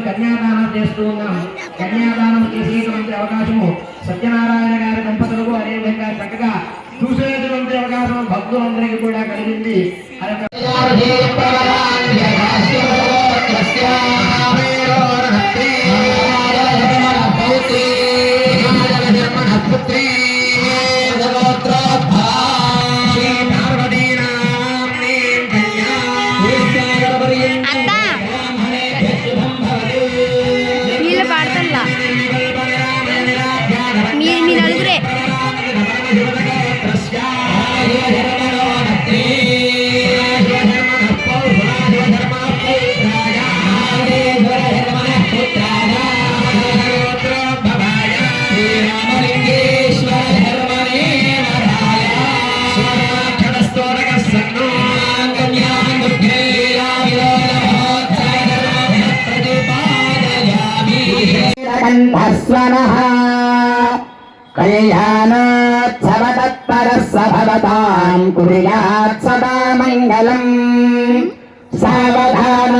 కన్యాదానం చేస్తూ ఉన్నాం. కన్యాదానం చేసేటువంటి అవకాశము సత్యనారాయణ గారి దంపతులకు అదేవిధంగా చక్కగా చూసేటువంటి అవకాశం భక్తులందరికీ కూడా కలిగింది. कल्याणोत्सवतत्परः कुर्यात् सदा मङ्गलम् सावधान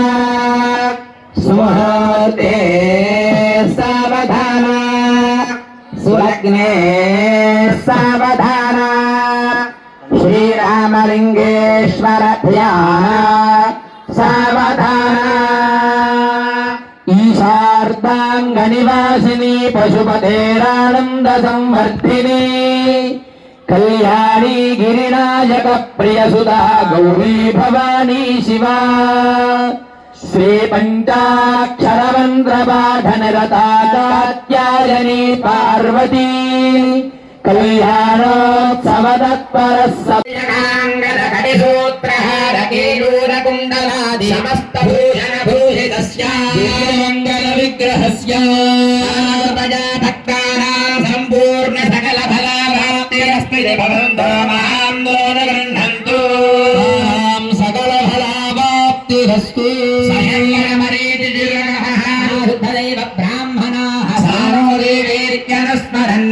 सुमुहूर्ते सावधान सुलग्ने सावधान श्रीरामलिंगेश्वर ध्यान सावधान ईशार्दांगनिवासिनी पशुपतेरानंद संवर्धिनी कल्याणी गिरिनायक प्रियसुधा गौरी भवानी शिवा श्री पंचाक्षरमन्त्रपाठनिरता कात्यायनी पार्वती कल्याणोत्सवतत्परस्सूत्रहारकेयूरकुण्डलादि समस्तभूषणभूषितस्य मंगलविग्रहस्य भक्तानां सम्पूर्ण सकलफलाप्तिरस्ति भवन्तो महान्दोलगृह्णन्तु सकलफलाप्तिरस्तु सयङ्गमरीतिर्गणः ब्राह्मणाः सारो देवीर्यनुस्मरन्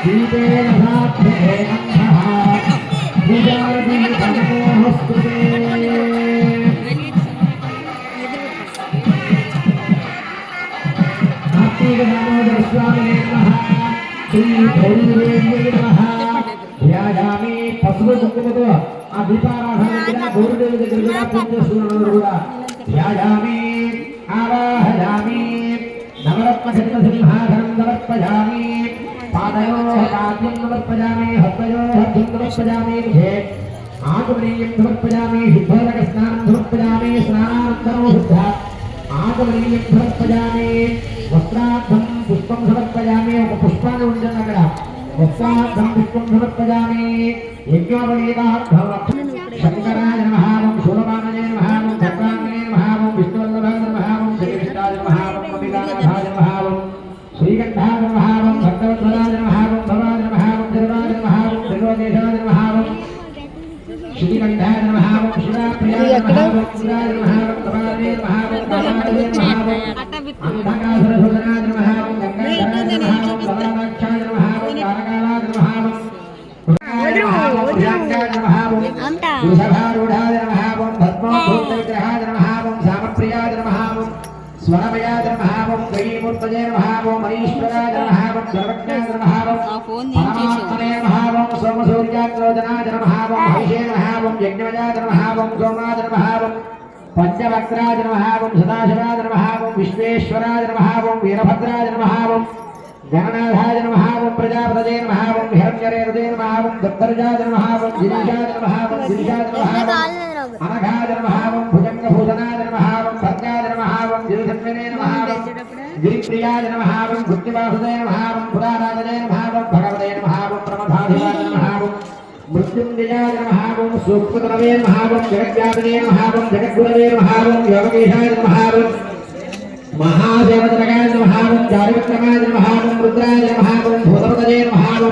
Dite కార్తీక దామోదర స్వామినే నమః శ్రీ గౌరీదేవ్యై నమః ధ్యాయామి పసుపు కుంకుమతో ఆ దీపారాధన దగ్గర గౌరీదేవి దగ్గర కూడా పూజ చేస్తున్నారు కూడా ధ్యాయామి ఆవాహయామి నవరత్న సింహాసనం సమర్పయామి పాదయోః పాద్యం సమర్పయామి హస్తయోః హస్తం సమర్పయామి ముఖే ఆచమనీయం సమర్పయామి శుద్ధోదక స్నానం సమర్పయామి స్నానానంతరం శుద్ధ ఆచమనీయం సమర్పయామి వస్త్రార్థం పుష్పం సమర్పయామి ఒక పుష్పాన్ని ఉంచండి అక్కడ వస్త్రార్థం పుష్పం సమర్పయామి యజ్ఞోపవీతార్థం శంకరాయ నమః ఓం శూలపాణయ నమః ఓం చక్రాంగనే నమః ఓం విష్ణువల్లభాయ నమః ఓం శ్రీకృష్ణాయ నమః ఓం అమితానాథాయ నమః ఓం శ్రీకంఠాయ నమః ఓం భక్తవత్సలాయ నమః ఓం భవాయ నమః ఓం జగదాయ నమః ఓం త్రిలోకేశాయ నమః ఓం శ్రీకంఠాయ నమః ఓం శివాప్రియాయ నమః ఓం శివాయ నమః ఓం భవాయ నమః ఓం భవాయ నమః ఓం అంధకాసురసుధనాయ నమః ఓం గంగాధరాయ నమః ఓం సదాక్షాయ నమః ఓం తారకాలాయ నమః ఓం భుజంగాయ నమః ఓం వృషభారూఢాయ నమః ఓం పద్మోద్భూతవిగ్రహాయ నమః ఓం సామప్రియాయ నమః ఓం స్వరమయాయ నమః ఓం గణీమూర్తయే నమః ఓం మనీశ్వరాయ నమః ఓం సర్వజ్ఞాయ నమః ఓం పరమాత్మనే నమః ఓం సోమసూర్యాగ్రోదనాయ నమః ఓం హరిషే నమః ఓం యజ్ఞమయాయ నమః ఓం సోమాయ నమః ఓం పంచవక్రాయ నమః ఓం సదాశివాయ నమః ఓం విశ్వేశ్వరాయ నమః ఓం వీరభద్రాయ నమః ఓం గణనాథాయ నమః ఓం ప్రజాపతయే నమః ఓం హిరణ్యరేతయే నమః ఓం దత్తర్జాయ నమః ఓం గిరిజాయ నమః ఓం గిరిజాయ నమః ఓం అనఘాయ నమః ఓం భుజంగభూషణాయ నమః ఓం భద్రాయ నమః ఓం గిరిధన్వనే నమః ఓం గిరిప్రియాయ నమః ఓం భృత్యవాసుదే నమః ఓం పురారాధనే నమః ఓం భగవతే నమః ఓం ప్రమథాధిపాయ నమః ఓం మృత్యుంజయాయ నమః ఓం సూక్ష్మతనవే నమః ఓం జగద్వ్యాపినే నమః ఓం జగద్గురవే నమః ఓం యోగేశాయ నమః ఓం महादेवतनगाय नमः ओम जारिविक्रमाय नमः ओम रुद्राय नमः ओम भूतपतये नमः ओम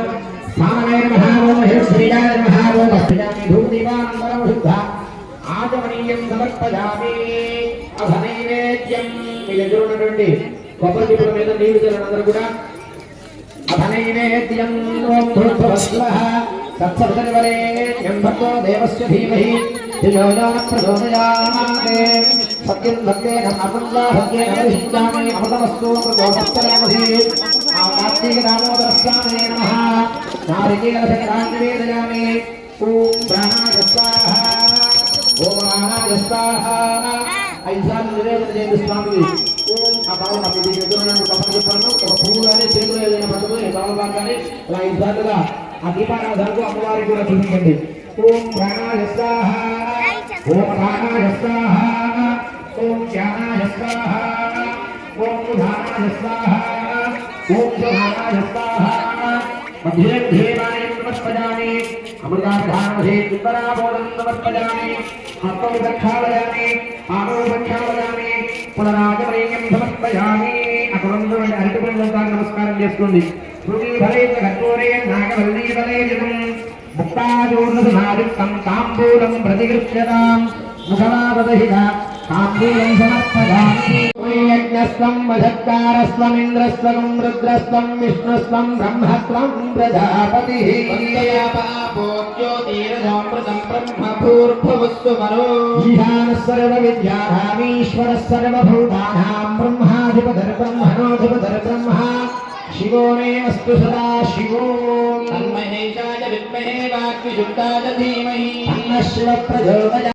सामगाय नमः ओम हिरण्यश्रीयाय नमः ओम अष्टयामि धूपदीपानन्तरं शुद्धा आचमनीयं समर्पयामि अधनैवेद्यं यजुर्नडुंडि కొబ్బరిదీపం మీద నీళ్లు చల్లందరూ కూడా అధనైవేద్యం ఓం భూర్భువస్వః తత్సవితుర్వరేణ్యం భర్గో దేవస్య ధీమహి ధియో యో న ప్రచోదయాత్ సత్యం భక్తేన అమృతా భక్తేన విష్ణామి అమృతమస్తు ప్రచోదయామసి ఆ కార్తీక దామోదర స్వామినే నమః నారికేల శకటాన్ని నివేదయామి ఓం ప్రాణాయ స్వాహా ఓం ప్రాణాయ స్వాహా ఐసాన్ని నివేదన చేయండి స్వామికి ఓం ఆ భావం ఇది ఎదురునండి పక్కన చెప్పాను ఒక పువ్వు కానీ చేతులు ఏదైనా పట్టుకుని భావం కానీ ఇలా ఐసార్లుగా ఆ దీపారాధనకు అమ్మవారికి కూడా చూపించండి ఓం ప్రాణాయ స్వాహా ఓం ప్రాణాయ స్వాహా ఓం జ్ఞానాయ స్వాహా ఓం ఉదానాయ స్వాహా ఓం సుధానాయ స్వాహా మధ్యే ధ్యేయాయం నమస్పజామి అమృతాధానమధే కుందరాబోధం నమస్పజామి ఆత్మవిదక్షాళయామి ఆమోదక్షాళయామి పునరాజమనీయం సమర్పయామి అక్కడ అరటిపండుతాన్ని నమస్కారం చేసుకోండి శృతిఫలే కర్పూరే నాగవల్లీఫలే జనం ముక్తాజోర్ణసునాదిక్తం తాంబూలం ప్రతిగృహ్యతాం ముఖమాదహిత తాంబూలం సమర్పయామి యజ్ఞస్వం వధత్కారస్వమింద్రస్వం రుద్రస్వం విష్ణుస్వం బ్రహ్మస్వం ప్రజాపతిః వందయాపాపోజ్యోతిరజామృతం బ్రహ్మభూర్భువస్సు వరో ఈశానः సర్వవిద్యానామీశ్వరः సర్వభూతానాం బ్రహ్మాధిపతిర్బ్రహ్మణోధిపతిర్బ్రహ్మ शिवो मे अस्तु सदा शिवो तन्महेशाय विद्महे वाग्विशुद्धाय धीमहि तन्नः शिवः प्रचोदयात्।